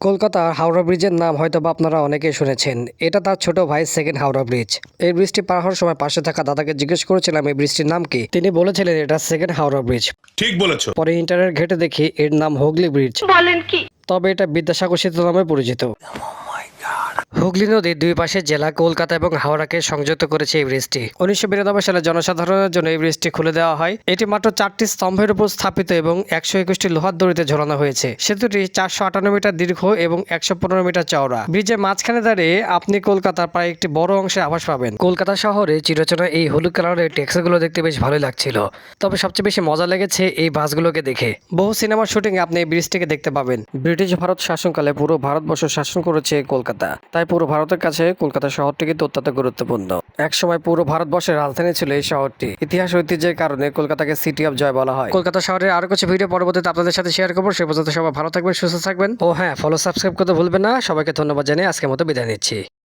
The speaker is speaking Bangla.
কলকাতার হাওড়া ব্রিজের নাম হয়তোবা আপনারা অনেকেই শুনেছেন। এটা তার ছোট ভাই সেকেন্ড হাওড়া ব্রিজ। এই ব্রিজটি পার হওয়ার সময় পাশে থাকা দাদাকে জিজ্ঞেস করেছিলাম এই ব্রিজটির নাম কি। তিনি বলেছিলেন এটা সেকেন্ড হাওড়া ব্রিজ। ঠিক বলেছো। পরে ইন্টারনেট ঘেটে দেখি এর নাম হুগলি ব্রিজ। বলেন কি? তবে এটা বিদ্যাসাগর সেতু নামে পরিচিত। হুগলি নদীর দুই পাশে জেলা কলকাতা এবং হাওড়াকে সংযুক্ত করেছে এই ব্রিজটি। 1992 সালে জনসাধারণের জন্য এই ব্রিজটি খুলে দেওয়া হয়। এটি মাত্র 4টি স্তম্ভের উপর স্থাপিত এবং 121টি লোহার দড়িতে ঝোলানো হয়েছে। সেতুটি 458 মিটার দীর্ঘ এবং 115 মিটার চওড়া। ব্রিজের মাঝখানে দাঁড়িয়ে আপনি কলকাতার প্রায় একটি বড় অংশে আভাস পাবেন। কলকাতা শহরে চিরচেনা এই হলুদ কালারের ট্যাক্সিগুলো দেখতে বেশ ভালোই লাগছিল। তবে সবচেয়ে বেশি মজা লেগেছে এই বাসগুলোকে দেখে। বহু সিনেমার শুটিং এ আপনি এই ব্রিজটিকে দেখতে পাবেন। ব্রিটিশ ভারত শাসনকালে পুরো ভারতবর্ষ শাসন করেছে কলকাতা। তাই পুরো ভারতের কাছে কলকাতা শহরটি কিন্তু অত্যন্ত গুরুত্বপূর্ণ। একসময় পুরো ভারতবর্ষের রাজধানী ছিল এই শহরটি। ইতিহাস ঐতিহ্যের কারণে কলকাতাকে সিটি অফ জয় বলা হয়। কলকাতা শহরের আরো কিছু ভিডিও পরবর্তীতে আপনাদের সাথে শেয়ার করবো। সে পর্যন্ত সবাই ভালো থাকবেন, সুস্থ থাকবেন ও হ্যাঁ, ফলো সাবস্ক্রাইব করতে ভুলবেন না। সবাইকে ধন্যবাদ জানিয়ে আজকের মতো বিদায় নিচ্ছি।